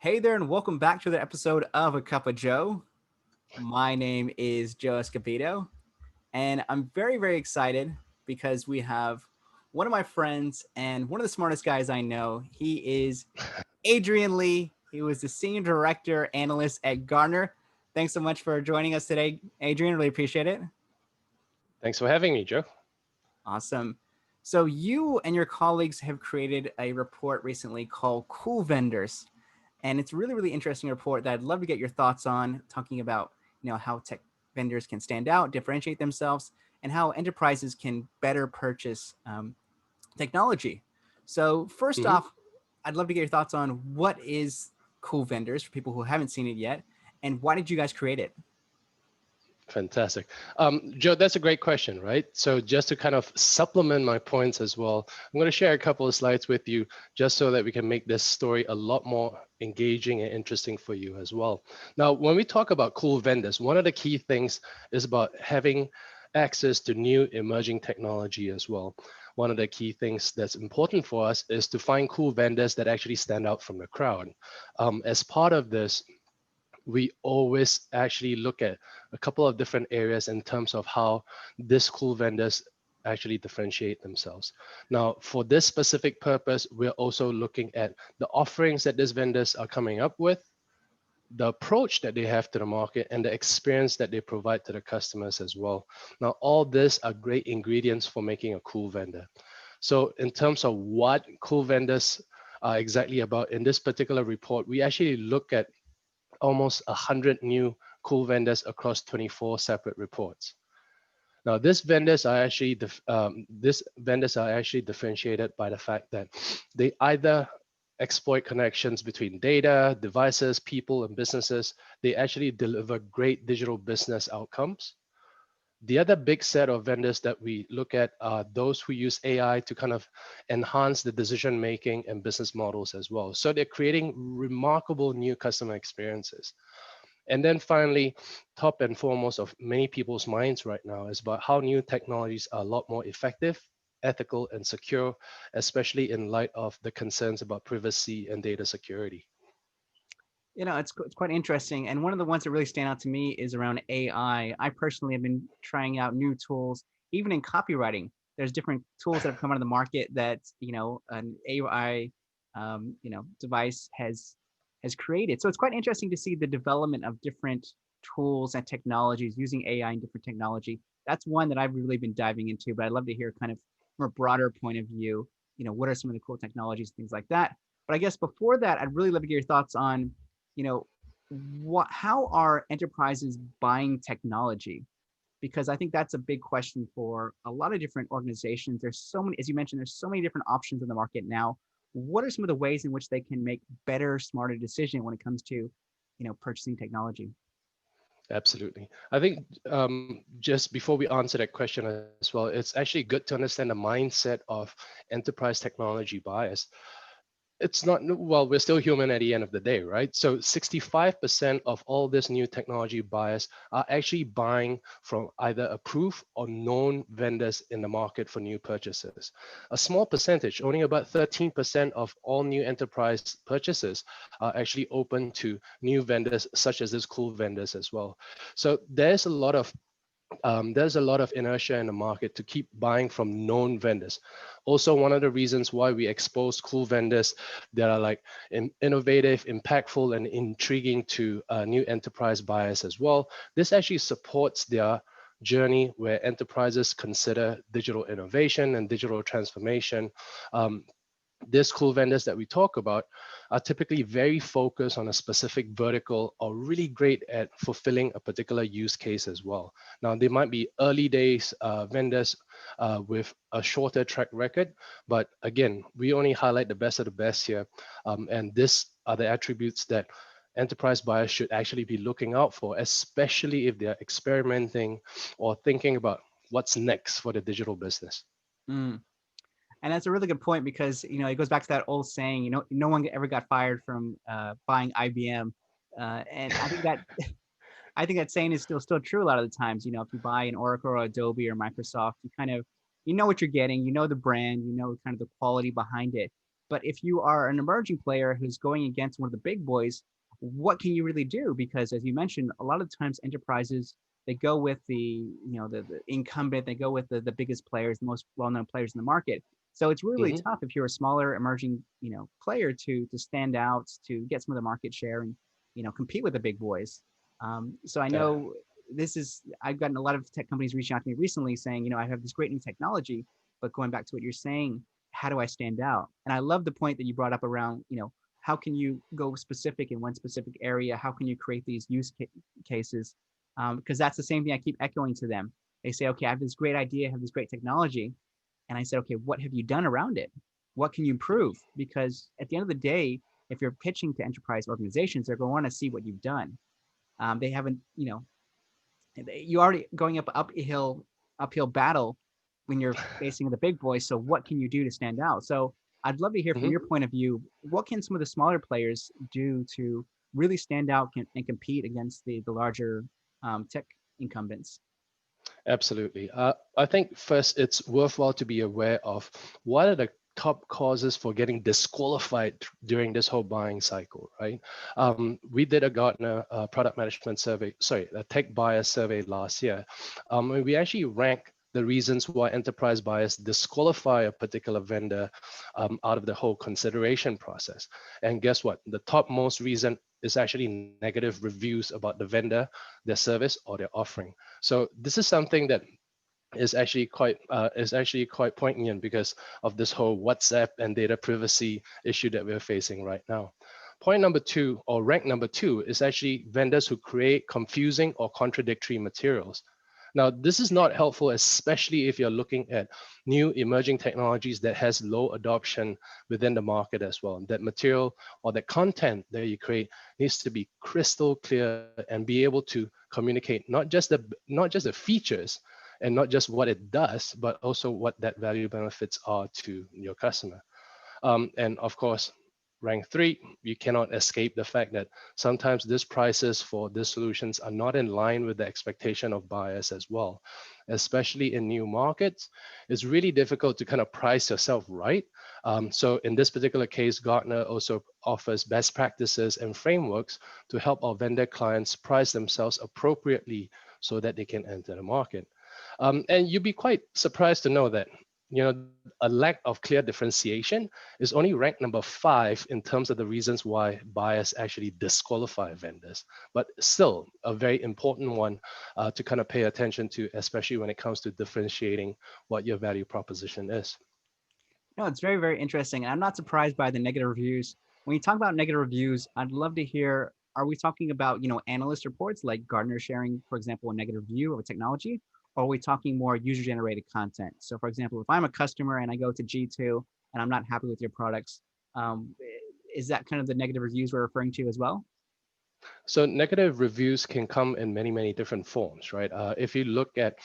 Hey there, and welcome back to the episode of A Cup of Joe. My name is Joe Escobedo, and I'm very, very excited because we have one of my friends and one of the smartest guys I know. He is Adrian Lee. He was the senior director analyst at Gartner. Thanks so much for joining us today, Adrian. Really appreciate it. Thanks for having me, Joe. Awesome. So, you and your colleagues have created a report recently called Cool Vendors. And it's a really, really interesting report that I'd love to get your thoughts on, talking about how tech vendors can stand out, differentiate themselves, and how enterprises can better purchase technology. So first hmm off, I'd love to get your thoughts on what is Cool Vendors for people who haven't seen it yet, and why did you guys create it? Fantastic. Joe, that's a great question, right? So just to kind of supplement my points as well, I'm going to share a couple of slides with you just so that we can make this story a lot more engaging and interesting for you as well. Now, when we talk about cool vendors, one of the key things is about having access to new emerging technology as well. One of the key things that's important for us is to find cool vendors that actually stand out from the crowd. As part of this, we always actually look at a couple of different areas in terms of how these cool vendors actually differentiate themselves. Now, for this specific purpose, we're also looking at the offerings that these vendors are coming up with, the approach that they have to the market, and the experience that they provide to the customers as well. Now, all these are great ingredients for making a cool vendor. So in terms of what cool vendors are exactly about in this particular report, we actually look at almost 100 new cool vendors across 24 separate reports. Now, these vendors are actually differentiated by the fact that they either exploit connections between data, devices, people, and businesses. They actually deliver great digital business outcomes. The other big set of vendors that we look at are those who use AI to kind of enhance the decision making and business models as well. So they're creating remarkable new customer experiences. And then finally, top and foremost of many people's minds right now is about how new technologies are a lot more effective, ethical, and secure, especially in light of the concerns about privacy and data security. It's quite interesting. And one of the ones that really stand out to me is around AI. I personally have been trying out new tools, even in copywriting. There's different tools that have come out of the market that, an AI, device has created. So it's quite interesting to see the development of different tools and technologies using AI and different technology. That's one that I've really been diving into, but I'd love to hear kind of from a broader point of view, what are some of the cool technologies, things like that. But I guess before that, I'd really love to get your thoughts on you know how are enterprises buying technology, because I think that's a big question for a lot of different organizations. There's so many, as you mentioned, there's so many different options in the market now. What are some of the ways in which they can make better, smarter decision when it comes to purchasing technology? Absolutely. I think just before we answer that question as well, it's actually good to understand the mindset of enterprise technology buyers. It's not, well, we're still human at the end of the day, right? So 65% of all this new technology buyers are actually buying from either approved or known vendors in the market for new purchases. A small percentage, only about 13% of all new enterprise purchases are actually open to new vendors such as these cool vendors as well. So there's a lot of inertia in the market to keep buying from known vendors. Also, one of the reasons why we expose cool vendors that are like innovative, impactful, and intriguing to new enterprise buyers as well. This actually supports their journey where enterprises consider digital innovation and digital transformation. These cool vendors that we talk about are typically very focused on a specific vertical or really great at fulfilling a particular use case as well. Now, they might be early days vendors with a shorter track record, but again, we only highlight the best of the best here. And these are the attributes that enterprise buyers should actually be looking out for, especially if they're experimenting or thinking about what's next for the digital business. Mm. And that's a really good point because it goes back to that old saying, no one ever got fired from buying IBM, and I think that saying is still true a lot of the times. If you buy an Oracle or Adobe or Microsoft, you kind of what you're getting, the brand, kind of the quality behind it. But if you are an emerging player who's going against one of the big boys, what can you really do? Because as you mentioned, a lot of times enterprises, they go with the incumbent, they go with the biggest players, the most well-known players in the market. So it's really Hmm. tough if you're a smaller emerging, player to stand out, to get some of the market share and, compete with the big boys. So I Yeah. know I've gotten a lot of tech companies reaching out to me recently saying, I have this great new technology, but going back to what you're saying, how do I stand out? And I love the point that you brought up around, how can you go specific in one specific area? How can you create these cases? Because that's the same thing I keep echoing to them. They say, okay, I have this great idea, I have this great technology. And I said, okay, what have you done around it? What can you improve? Because at the end of the day, if you're pitching to enterprise organizations, they're going to want to see what you've done. They haven't, you already going uphill battle when you're facing the big boys. So what can you do to stand out? So I'd love to hear from Hmm. your point of view. What can some of the smaller players do to really stand out and compete against the larger tech incumbents? Absolutely. I think first it's worthwhile to be aware of what are the top causes for getting disqualified during this whole buying cycle, right? We did a Gartner product management survey, sorry, a tech buyer survey last year. And we actually ranked the reasons why enterprise buyers disqualify a particular vendor out of the whole consideration process. And guess what? The topmost reason is actually negative reviews about the vendor, their service, or their offering. So this is something that is actually quite poignant because of this whole WhatsApp and data privacy issue that we're facing right now. Point number two, or rank number two, is actually vendors who create confusing or contradictory materials. Now, this is not helpful, especially if you're looking at new emerging technologies that has low adoption within the market as well. That material or the content that you create needs to be crystal clear and be able to communicate not just the features and not just what it does, but also what that value benefits are to your customer. And of course, rank three, you cannot escape the fact that sometimes these prices for these solutions are not in line with the expectation of buyers as well. Especially in new markets, it's really difficult to kind of price yourself right. So in this particular case, Gartner also offers best practices and frameworks to help our vendor clients price themselves appropriately so that they can enter the market. And you'd be quite surprised to know that a lack of clear differentiation is only ranked number 5 in terms of the reasons why buyers actually disqualify vendors, but still a very important one to kind of pay attention to, especially when it comes to differentiating what your value proposition is. No, it's very, very interesting. And I'm not surprised by the negative reviews. When you talk about negative reviews, I'd love to hear, are we talking about, analyst reports like Gartner sharing, for example, a negative review of a technology? Or are we talking more user generated content? So for example, if I'm a customer and I go to G2 and I'm not happy with your products, um, is that kind of the negative reviews we're referring to as well? So negative reviews can come in many, many different forms, right? If you look at,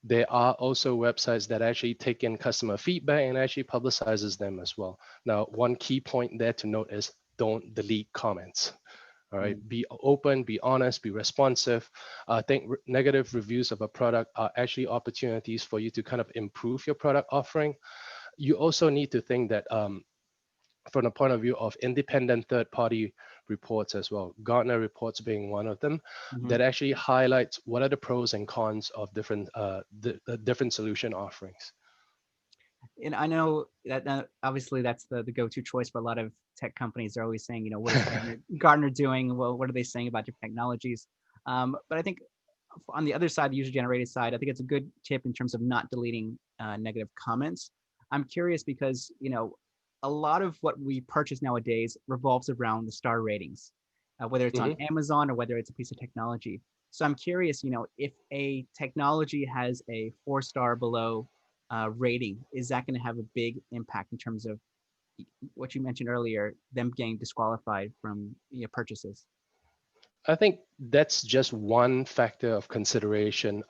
there are also websites that actually take in customer feedback and actually publicizes them as well. Now, one key point there to note is don't delete comments. All right, Mm. be open, be honest, be responsive. I think negative reviews of a product are actually opportunities for you to kind of improve your product offering. You also need to think that from the point of view of independent third-party reports as well, Gartner reports being one of them, Mhm. that actually highlights what are the pros and cons of different the different solution offerings. And I know that obviously that's the go-to choice for a lot of tech companies. They're always saying, what is Gartner doing? Well, what are they saying about different technologies? But I think on the other side, the user-generated side, I think it's a good tip in terms of not deleting negative comments. I'm curious because, a lot of what we purchase nowadays revolves around the star ratings, whether it's on Mhm. Amazon or whether it's a piece of technology. So I'm curious, if a technology has a 4-star below rating, is that going to have a big impact in terms of what you mentioned earlier, them getting disqualified from purchases? I think that's just one factor of consideration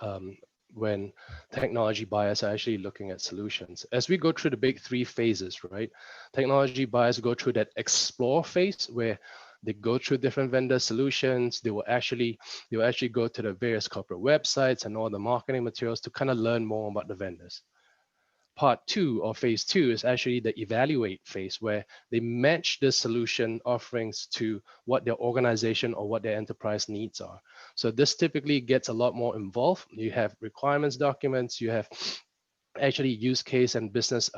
when technology buyers are actually looking at solutions. As we go through the big three phases, right? Technology buyers go through that explore phase where they go through different vendor solutions. They will actually go to the various corporate websites and all the marketing materials to kind of learn more about the vendors. part two or phase two is actually the evaluate phase, where they match the solution offerings to what their organization or what their enterprise needs are. So this typically gets a lot more involved. You have requirements documents, you have actually use case and business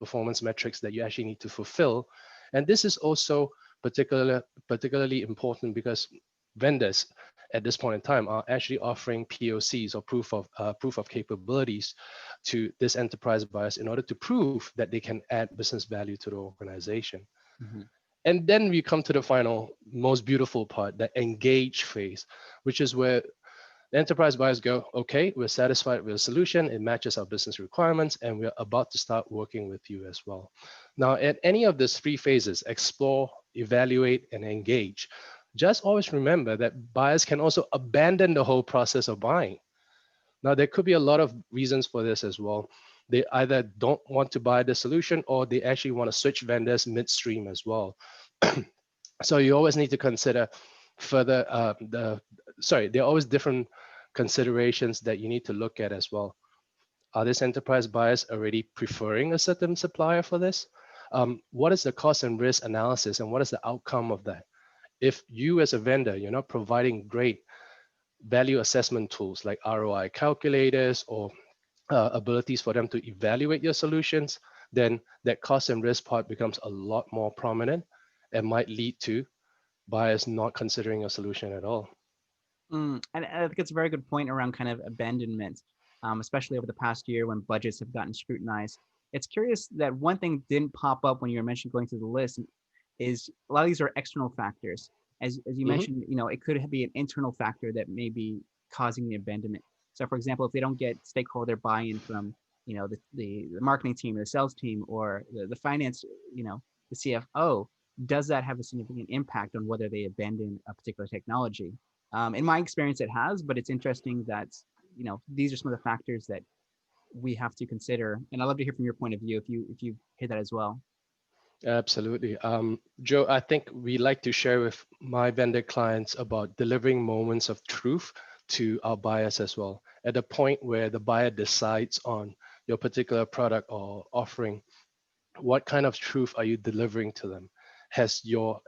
performance metrics that you actually need to fulfill. And this is also particularly important because vendors at this point in time are actually offering POCs or proof of capabilities to this enterprise buyers in order to prove that they can add business value to the organization. Mhm. And then we come to the final, most beautiful part, the engage phase, which is where the enterprise buyers go, okay, we're satisfied with the solution, it matches our business requirements, and we're about to start working with you as well. Now, at any of these three phases, explore, evaluate, and engage, just always remember that buyers can also abandon the whole process of buying. Now, there could be a lot of reasons for this as well. They either don't want to buy the solution or they actually want to switch vendors midstream as well. So you always need to consider further there are always different considerations that you need to look at as well. Are these enterprise buyers already preferring a certain supplier for this? What is the cost and risk analysis and what is the outcome of that? If you as a vendor, you're not providing great value assessment tools like ROI calculators or abilities for them to evaluate your solutions, then that cost and risk part becomes a lot more prominent and might lead to buyers not considering a solution at all. And I think it's a very good point around kind of abandonment, especially over the past year when budgets have gotten scrutinized. It's curious that one thing didn't pop up when you were mentioning going through the list is a lot of these are external factors. As you Hmm. mentioned, it could be an internal factor that may be causing the abandonment. So, for example, if they don't get stakeholder buy-in from, the marketing team, or the sales team, or the finance, the CFO, does that have a significant impact on whether they abandon a particular technology? In my experience, it has, but it's interesting that these are some of the factors that we have to consider. And I'd love to hear from your point of view if you hear that as well. Absolutely. Joe, I think we like to share with my vendor clients about delivering moments of truth to our buyers as well. At the point where the buyer decides on your particular product or offering, what kind of truth are you delivering to them? Has your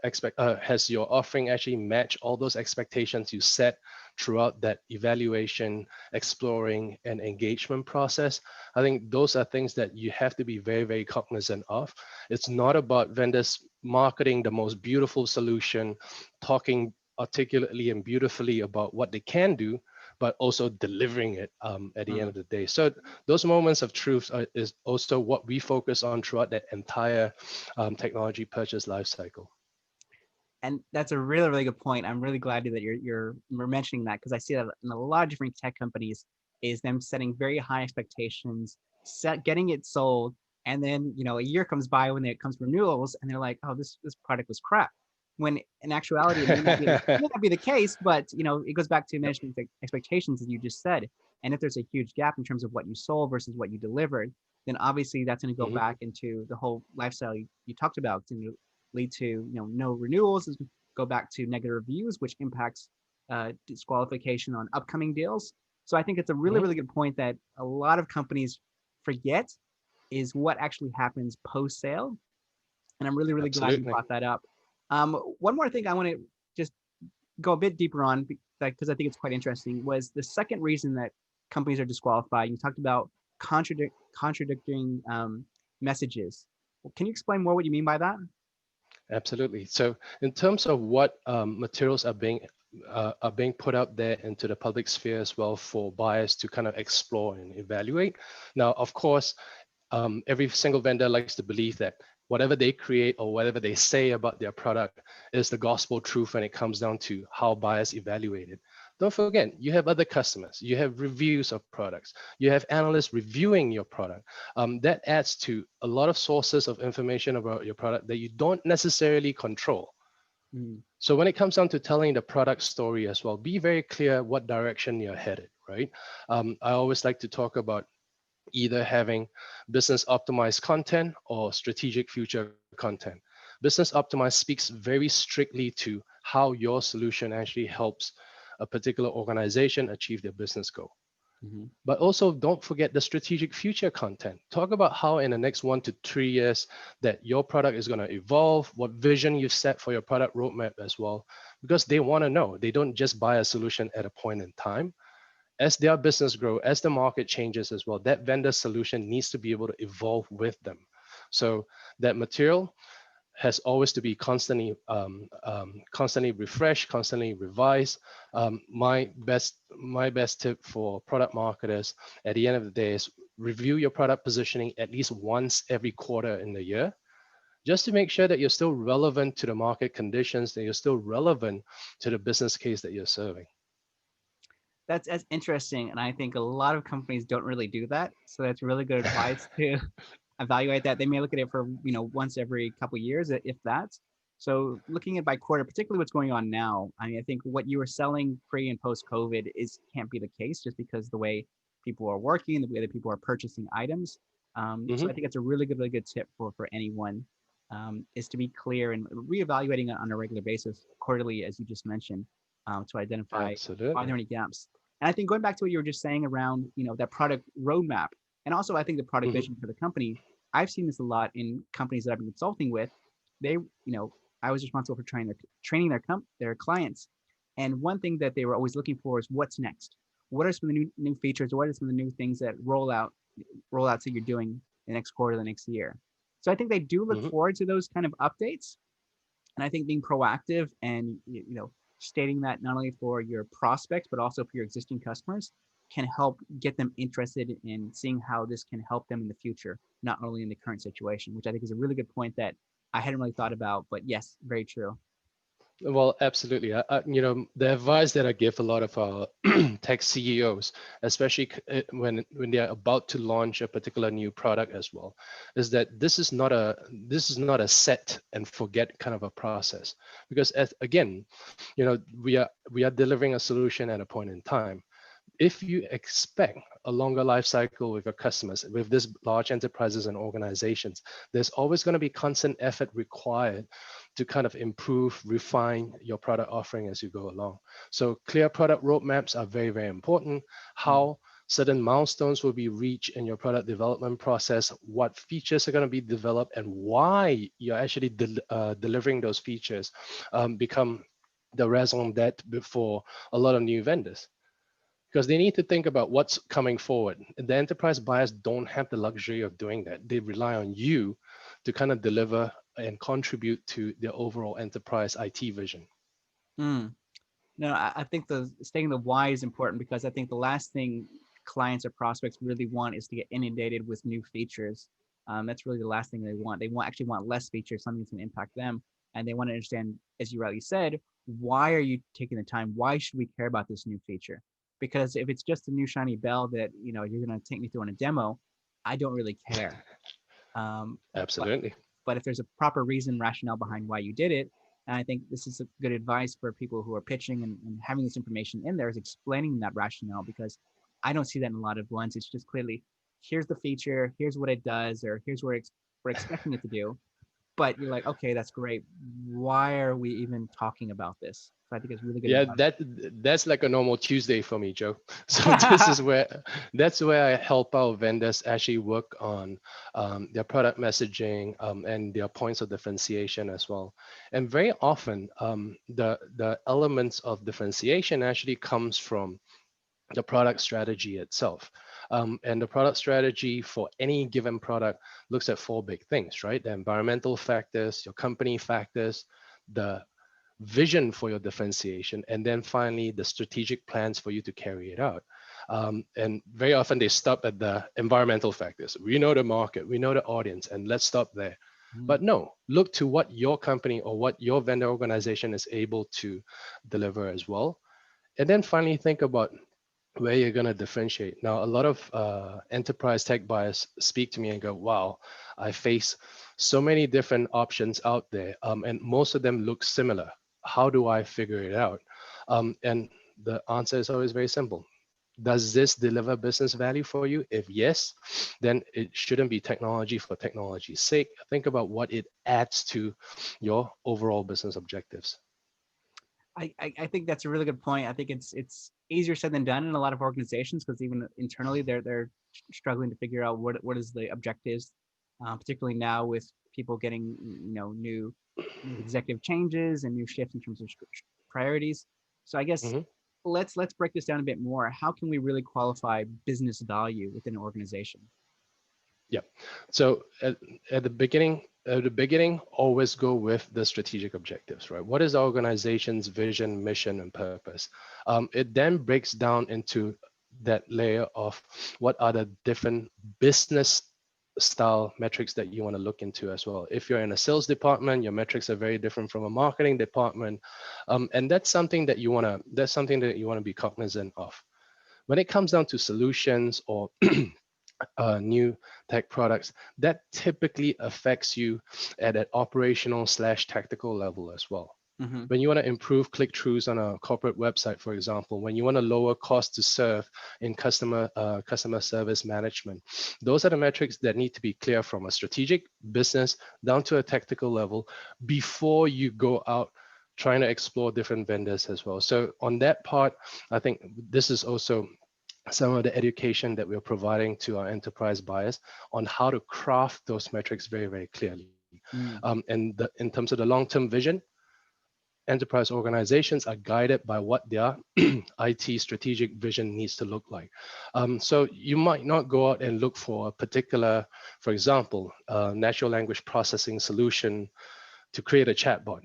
offering actually matched all those expectations you set throughout that evaluation, exploring, and engagement process? I think those are things that you have to be very, very cognizant of. It's not about vendors marketing the most beautiful solution, talking articulately and beautifully about what they can do, but also delivering it at the end Mm. of the day. So those moments of truth is also what we focus on throughout that entire technology purchase lifecycle. And that's a really, really good point. I'm really glad that you're mentioning that, because I see that in a lot of different tech companies is them setting very high expectations, getting it sold, and then a year comes by when it comes to renewals, and they're like, oh, this product was crap. When in actuality, it may not be the case, but it goes back to Yep. management expectations, as you just said. And if there's a huge gap in terms of what you sold versus what you delivered, then obviously that's going to go Mhm. back into the whole lifestyle you talked about. It's going to lead to no renewals, go back to negative reviews, which impacts disqualification on upcoming deals. So I think it's a really, Mhm. really good point that a lot of companies forget is what actually happens post sale. And I'm really, really glad you Absolutely. brought that up. One more thing I want to just go a bit deeper on, because I think it's quite interesting, was the second reason that companies are disqualified. You talked about contradicting messages. Can you explain more what you mean by that? Absolutely. So in terms of what materials are being put out there into the public sphere as well for buyers to kind of explore and evaluate. Now, of course, every single vendor likes to believe that whatever they create or whatever they say about their product is the gospel truth when it comes down to how buyers evaluate it. Don't forget, you have other customers, you have reviews of products, you have analysts reviewing your product. That adds to a lot of sources of information about your product that you don't necessarily control. Mm. So when it comes down to telling the product story as well, be very clear what direction you're headed, right? I always like to talk about either having business optimized content or strategic future content. Business optimized speaks very strictly to how your solution actually helps a particular organization achieve their business goal. Mhm. But also don't forget the strategic future content. Talk about how in the next 1 to 3 years that your product is going to evolve, what vision you set for your product roadmap as well, because they want to know. They don't just buy a solution at a point in time. As their business grow, as the market changes as well, that vendor solution needs to be able to evolve with them. So that material has always to be constantly refreshed, constantly revised. My best tip for product marketers at the end of the day is review your product positioning at least once every quarter in the year, just to make sure that you're still relevant to the market conditions, that you're still relevant to the business case that you're serving. That's interesting, and I think a lot of companies don't really do that. So that's really good advice to evaluate that. They may look at it for once every couple of years, if that. So looking at by quarter, particularly what's going on now, I mean, I think what you were selling pre and post COVID is can't be the case just because the way people are working, the way that people are purchasing items. So Hmm. I think it's a really good tip for anyone, is to be clear and reevaluating it on a regular basis, quarterly, as you just mentioned, to identify are Absolutely. there any gaps. And I think going back to what you were just saying around that product roadmap, and also I think the product Hmm. vision for the company. I've seen this a lot in companies that I've been consulting with. They, I was responsible for training their clients, and one thing that they were always looking for is what's next. What are some of the new features? What are some of the new things that rollouts that you're doing the next quarter, the next year? So I think they do look Hmm. forward to those kind of updates, and I think being proactive and stating that not only for your prospects but also for your existing customers can help get them interested in seeing how this can help them in the future, not only in the current situation, which I think is a really good point that I hadn't really thought about. But yes, very true. Well, absolutely. The advice that I give a lot of our tech CEOs, especially when they are about to launch a particular new product as well, is that this is not a set and forget kind of a process. Because again, we are delivering a solution at a point in time. If you expect a longer life cycle with your customers, with these large enterprises and organizations, there's always going to be constant effort required to kind of improve, refine your product offering as you go along. So clear product roadmaps are very, very important. Mm. How certain milestones will be reached in your product development process, what features are going to be developed, and why you're actually delivering those features become the raison d'etre for a lot of new vendors, because they need to think about what's coming forward. The enterprise buyers don't have the luxury of doing that. They rely on you to kind of deliver and contribute to their overall enterprise IT vision. Mm. No, I think the staying the why is important because I think the last thing clients or prospects really want is to get inundated with new features. That's really the last thing they want. They actually want less features, something that's going to impact them, and they want to understand, as you rightly said, why are you taking the time? Why should we care about this new feature? Because if it's just a new shiny bell that you're going to take me through on a demo, I don't really care. Um, but Absolutely. but if there's a proper reason, rationale behind why you did it, and I think this is a good advice for people who are pitching and having this information in there is explaining that rationale, because I don't see that in a lot of ones. It's just clearly, here's the feature, here's what it does, or here's what we're expecting it to do. But you're like, okay, that's great. Why are we even talking about this? So I think it's really good Yeah, advice. that's like a normal Tuesday for me, Joe. So this is where that's where I help our vendors actually work on their product messaging and their points of differentiation as well. And very often, the elements of differentiation actually comes from the product strategy itself. And the product strategy for any given product looks at four big things, right? The environmental factors, your company factors, the vision for your differentiation, and then finally the strategic plans for you to carry it out. And very often they stop at the environmental factors. We know the market, we know the audience, and let's stop there. Mm. But no, look to what your company or what your vendor organization is able to deliver as well. And then finally think about where you're going to differentiate. Now, a lot of enterprise tech buyers speak to me and go, wow, I face so many different options out there, and most of them look similar. How do I figure it out? And the answer is always very simple. Does this deliver business value for you? If yes, then it shouldn't be technology for technology's sake. Think about what it adds to your overall business objectives. I think that's a really good point. I think it's easier said than done in a lot of organizations because even internally they're struggling to figure out what is the objectives, particularly now with people getting new executive changes and new shifts in terms of priorities. So I guess Mhm. let's break this down a bit more. How can we really qualify business value within an organization? Yeah. So at the beginning, always go with the strategic objectives, right? What is the organization's vision, mission, and purpose? It then breaks down into that layer of what are the different business style metrics that you want to look into as well. If you're in a sales department, your metrics are very different from a marketing department, and that's something that you want to be cognizant of. When it comes down to solutions or new tech products, that typically affects you at an operational slash tactical level as well. Mm-hmm. When you want to improve click-throughs on a corporate website, for example, when you want to lower cost to serve in customer service management, those are the metrics that need to be clear from a strategic business down to a tactical level before you go out trying to explore different vendors as well. So on that part, I think this is also some of the education that we're providing to our enterprise buyers on how to craft those metrics very, very clearly. Mm. In terms of the long-term vision, enterprise organizations are guided by what their IT strategic vision needs to look like. So you might not go out and look for a particular, for example, natural language processing solution to create a chatbot,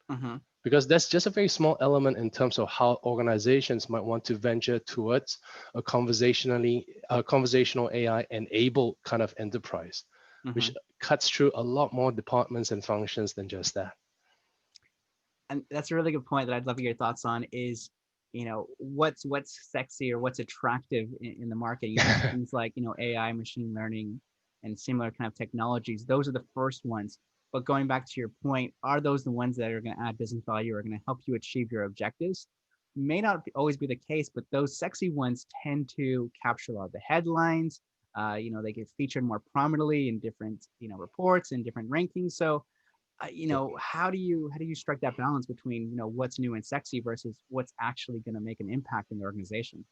Mm-hmm. because that's just a very small element in terms of how organizations might want to venture towards a conversational AI enabled kind of enterprise, Mm-hmm. which cuts through a lot more departments and functions than just that. And that's a really good point that I'd love to get your thoughts on is, what's sexy or what's attractive in the market. You mentioned things like, AI, machine learning, and similar kind of technologies. Those are the first ones. But going back to your point, are those the ones that are going to add business value or are going to help you achieve your objectives? May not always be the case, but those sexy ones tend to capture a lot of the headlines. They get featured more prominently in different, reports and different rankings. So Yep. how do you strike that balance between what's new and sexy versus what's actually going to make an impact in the organization?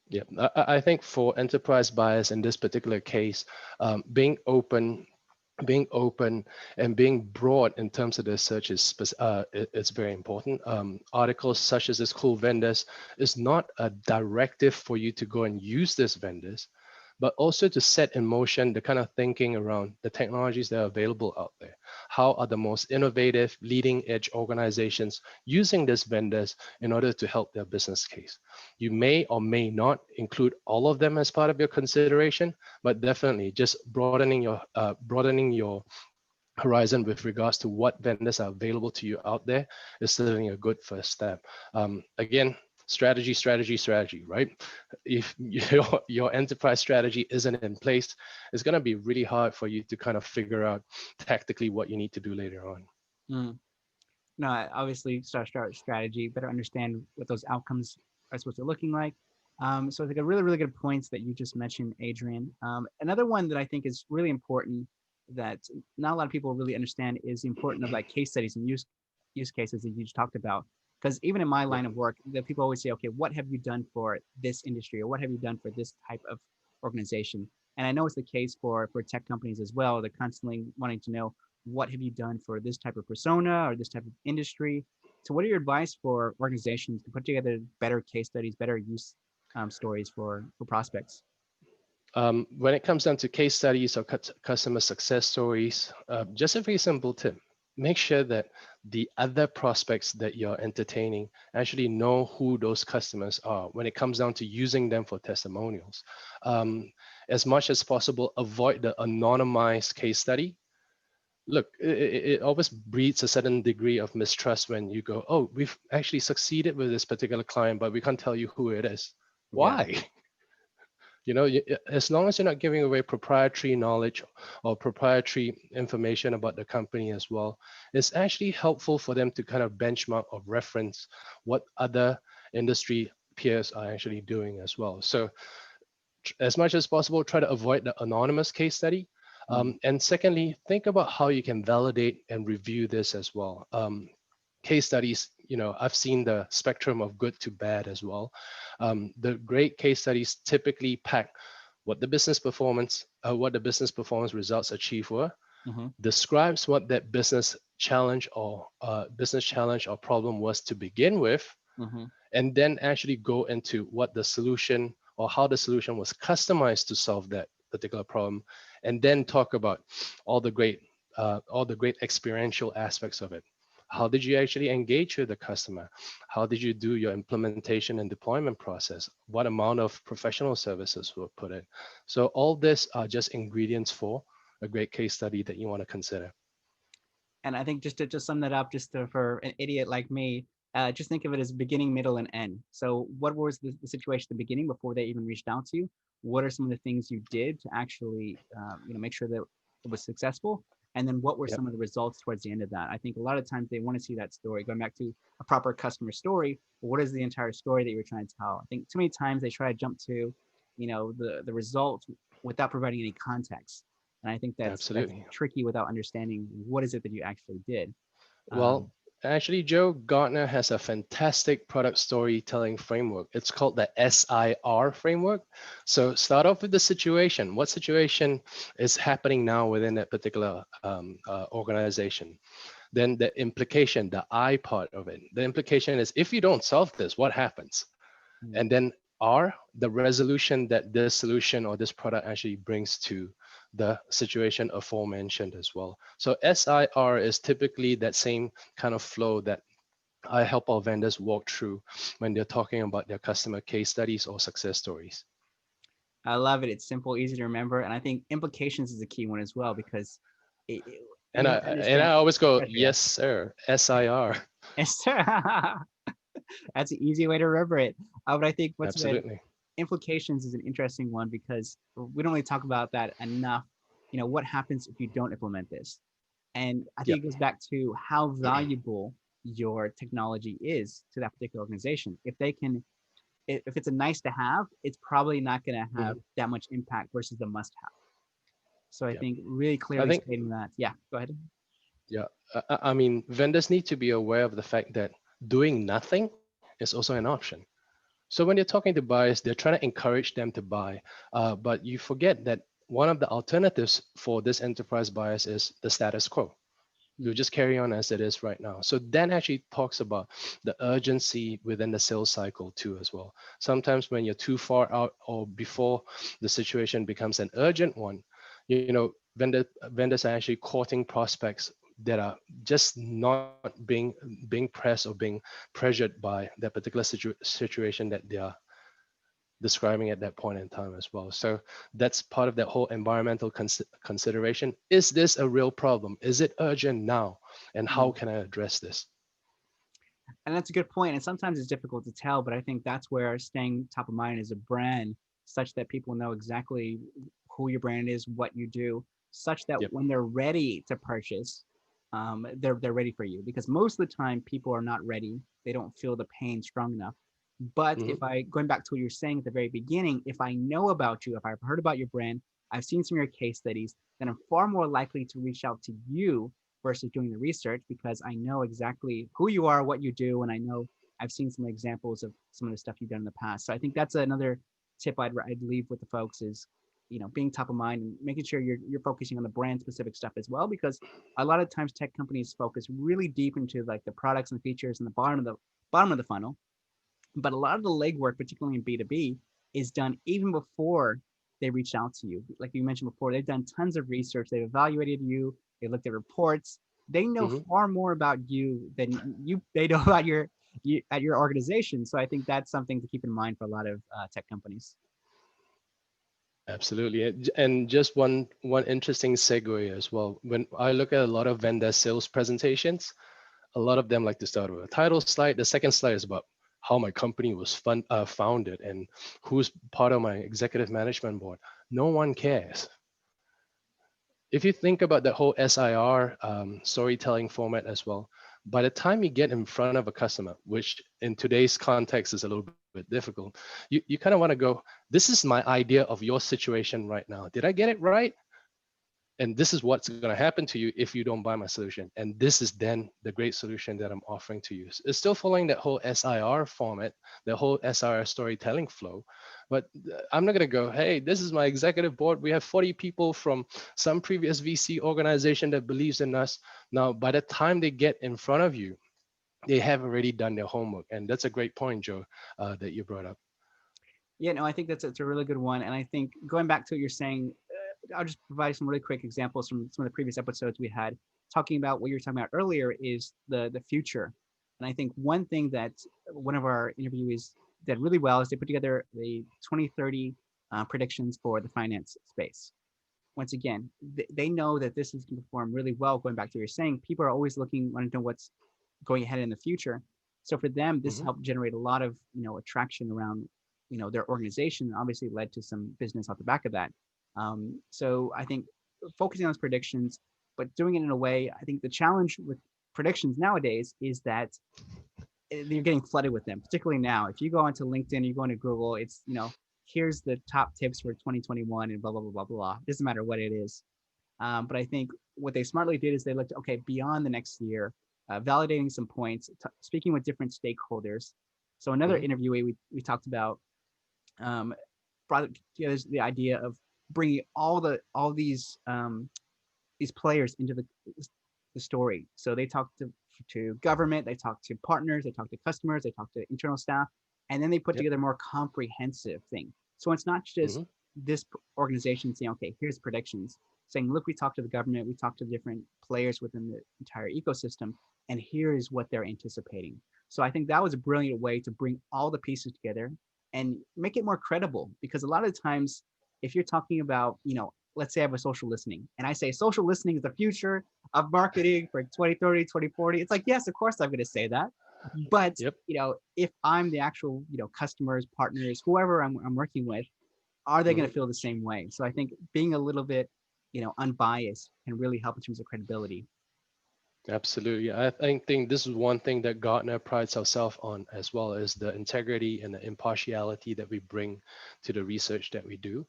Yeah, I think for enterprise buyers in this particular case, being open and being broad in terms of their search it's very important. Articles such as this cool vendors is not a directive for you to go and use these vendors, but also to set in motion the kind of thinking around the technologies that are available out there. How are the most innovative, leading edge organizations using these vendors in order to help their business case? You may or may not include all of them as part of your consideration, but definitely just broadening your horizon with regards to what vendors are available to you out there is certainly a good first step. Again, strategy, right? If your enterprise strategy isn't in place, it's going to be really hard for you to kind of figure out tactically what you need to do later on. Mm. No, obviously start strategy, better understand what those outcomes are supposed to looking like. So I think a really, really good points that you just mentioned, Adrian. Another one that I think is really important that not a lot of people really understand is the importance of like case studies and use cases that you just talked about. Because even in my Yep. line of work, the people always say, okay, what have you done for this industry or what have you done for this type of organization? And I know it's the case for tech companies as well. They're constantly wanting to know what have you done for this type of persona or this type of industry. So what are your advice for organizations to put together better case studies, better use stories for prospects? When it comes down to case studies or customer success stories, just a very simple tip. Make sure that the other prospects that you're entertaining actually know who those customers are when it comes down to using them for testimonials. As much as possible, avoid the anonymized case study. Look, it always breeds a certain degree of mistrust when you go, oh, we've actually succeeded with this particular client, but we can't tell you who it is. Yeah. Why? As long as you're not giving away proprietary knowledge or proprietary information about the company as well, it's actually helpful for them to kind of benchmark or reference what other industry peers are actually doing as well. So as much as possible, try to avoid the anonymous case study. Mm. And secondly, think about how you can validate and review this as well. Case studies, I've seen the spectrum of good to bad as well. The great case studies typically pack what the business performance results achieved were, Mm-hmm. describes what that business challenge or problem was to begin with, Mm-hmm. and then actually go into what the solution or how the solution was customized to solve that particular problem, and then talk about all the great experiential aspects of it. How did you actually engage with the customer? How did you do your implementation and deployment process? What amount of professional services were put in? So all this are just ingredients for a great case study that you want to consider. And I think just to just sum that up, for an idiot like me, just think of it as beginning, middle, and end. So what was the situation at the beginning before they even reached out to you? What are some of the things you did to actually, make sure that it was successful? And then what were Yep. some of the results towards the end of that? I think a lot of times they want to see that story. Going back to a proper customer story, what is the entire story that you're trying to tell? I think too many times they try to jump to, the result without providing any context. And I think that's Absolutely. tricky without understanding what is it that you actually did. Well, actually, Joe, Gartner has a fantastic product storytelling framework. It's called the SIR framework. So start off with the situation. What situation is happening now within that particular organization? Then the implication, the I part of it. The implication is if you don't solve this, what happens? Mm. And then R, the resolution that this solution or this product actually brings to the situation aforementioned as well. So SIR is typically that same kind of flow that I help our vendors walk through when they're talking about their customer case studies or success stories. I love it. It's simple, easy to remember, and I think implications is a key one as well because And you I have to and I understand. always go, Yeah. yes, sir, SIR. That's an easy way to remember it. But I think what's the Absolutely. implications is an interesting one because we don't really talk about that enough. What happens if you don't implement this? And I think Yep. it goes back to how valuable your technology is to that particular organization. If it's a nice to have, it's probably not going to have Mhm. that much impact versus the must have. So I Yep. think really I clearly think, stating that. Yeah, go ahead. yeah, I mean, vendors need to be aware of the fact that doing nothing is also an option. So when you're talking to buyers, they're trying to encourage them to buy, but you forget that one of the alternatives for this enterprise buyers is the status quo. We'll Mm. just carry on as it is right now. So then actually talks about the urgency within the sales cycle too as well. Sometimes when you're too far out or before the situation becomes an urgent one, vendors are actually courting prospects that are just not being pressed or being pressured by that particular situation that they are describing at that point in time as well. So that's part of that whole environmental consideration. Is this a real problem? Is it urgent now? And how Mm. can I address this? And that's a good point. And sometimes it's difficult to tell, but I think that's where staying top of mind as a brand, such that people know exactly who your brand is, what you do, such that Yep. when they're ready to purchase, they're ready for you. Because most of the time, people are not ready. They don't feel the pain strong enough. But Hmm. if I going back to what you were saying at the very beginning, if I know about you, if I've heard about your brand, I've seen some of your case studies, then I'm far more likely to reach out to you versus doing the research because I know exactly who you are, what you do, and I know I've seen some examples of some of the stuff you've done in the past. So I think that's another tip I'd leave with the folks is, being top of mind and making sure you're focusing on the brand specific stuff as well, because a lot of times tech companies focus really deep into like the products and features and the bottom of the funnel, but a lot of the legwork, particularly in B2B, is done even before they reach out to you. Like you mentioned before, they've done tons of research. They've evaluated you. They looked at reports. They know Hmm. far more about you than they know about at your organization. So I think that's something to keep in mind for a lot of tech companies. Absolutely. And just one interesting segue as well. When I look at a lot of vendor sales presentations, a lot of them like to start with a title slide. The second slide is about how my company was founded and who's part of my executive management board. No one cares. If you think about the whole SIR storytelling format as well, by the time you get in front of a customer, which in today's context is a little bit difficult, you kind of want to go, this is my idea of your situation right now. Did I get it right? And this is what's going to happen to you if you don't buy my solution. And this is then the great solution that I'm offering to you. It's still following that whole SIR format, the whole SIR storytelling flow. But I'm not going to go, hey, this is my executive board. We have 40 people from some previous VC organization that believes in us. Now, by the time they get in front of you, they have already done their homework. And that's a great point, Joe, that you brought up. Yeah, no, I think that's a really good one. And I think going back to what you're saying, I'll just provide some really quick examples from some of the previous episodes we had talking about what you were talking about earlier is the future. And I think one thing that one of our interviewees did really well is they put together the 2030 predictions for the finance space. Once again, they know that this is going to perform really well. Going back to what you're saying, people are always looking, want to know what's going ahead in the future. So for them, this helped generate a lot of attraction around their organization. Obviously, led to some business off the back of that. So I think focusing on those predictions, but doing it in a way, I think the challenge with predictions nowadays is that you're getting flooded with them, particularly now. If you go onto LinkedIn, you go into Google, it's, here's the top tips for 2021 and blah, blah, blah, blah, blah. It doesn't matter what it is. But I think what they smartly did is they looked, okay, beyond the next year, validating some points, speaking with different stakeholders. So another interviewee, we talked about, brought together the idea of bringing all these players into the story. So they talked to government, they talked to partners, they talked to customers, they talked to internal staff, and then they put together a more comprehensive thing. So it's not just this organization saying, okay, here's predictions, saying, look, we talked to the government, we talked to different players within the entire ecosystem, and here is what they're anticipating. So I think that was a brilliant way to bring all the pieces together and make it more credible, because a lot of times if you're talking about, let's say I have a social listening and I say social listening is the future of marketing for 2030, 2040. It's like, yes, of course I'm going to say that. But, if I'm the actual, customers, partners, whoever I'm working with, are they going to feel the same way? So I think being a little bit, unbiased can really help in terms of credibility. Absolutely. I think this is one thing that Gartner prides ourselves on as well, as the integrity and the impartiality that we bring to the research that we do.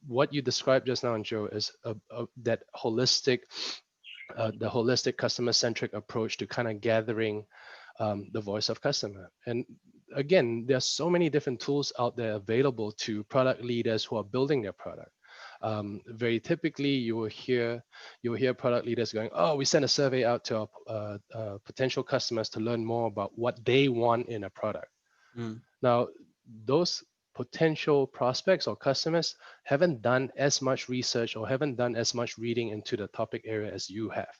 What you described just now, Joe, is that holistic, the holistic customer-centric approach to kind of gathering the voice of customer. And again, there's so many different tools out there available to product leaders who are building their product. Very typically, you will hear product leaders going, "Oh, we sent a survey out to our potential customers to learn more about what they want in a product." Now, those potential prospects or customers haven't done as much research or haven't done as much reading into the topic area as you have.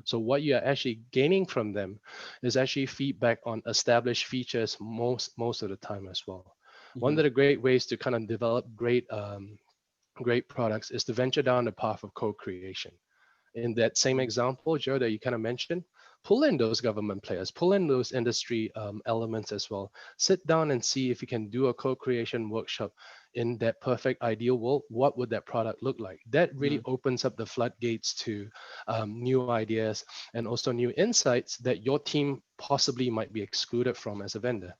So what you are actually gaining from them is actually feedback on established features most of the time as well. One of the great ways to kind of develop great products is to venture down the path of co-creation. In that same example, Joe, that you kind of mentioned, pull in those government players, pull in those industry elements as well. Sit down and see if you can do a co-creation workshop in that perfect ideal world. What would that product look like? That really opens up the floodgates to new ideas and also new insights that your team possibly might be excluded from as a vendor.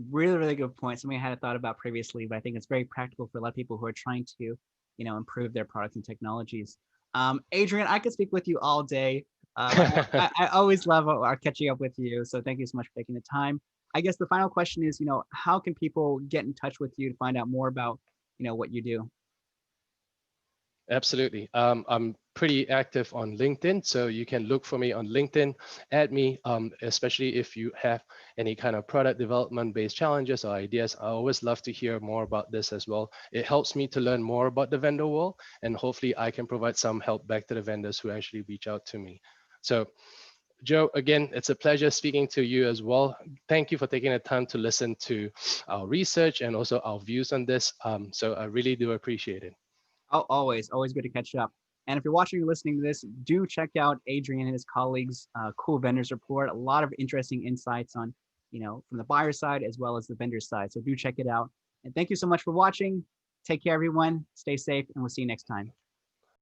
Really, really good point. Something I hadn't thought about previously, but I think it's very practical for a lot of people who are trying to, improve their products and technologies. Adrian, I could speak with you all day. I always love our catching up with you. So thank you so much for taking the time. I guess the final question is, how can people get in touch with you to find out more about, what you do? Absolutely. I'm pretty active on LinkedIn, so you can look for me on LinkedIn, add me, especially if you have any kind of product development based challenges or ideas. I always love to hear more about this as well. It helps me to learn more about the vendor world, and hopefully I can provide some help back to the vendors who actually reach out to me. So Joe, again, it's a pleasure speaking to you as well. Thank you for taking the time to listen to our research and also our views on this. So I really do appreciate it. Oh, always good to catch up. And if you're watching or listening to this, do check out Adrian and his colleagues' Cool Vendors Report. A lot of interesting insights on, from the buyer side as well as the vendor side. So do check it out. And thank you so much for watching. Take care, everyone. Stay safe, and we'll see you next time.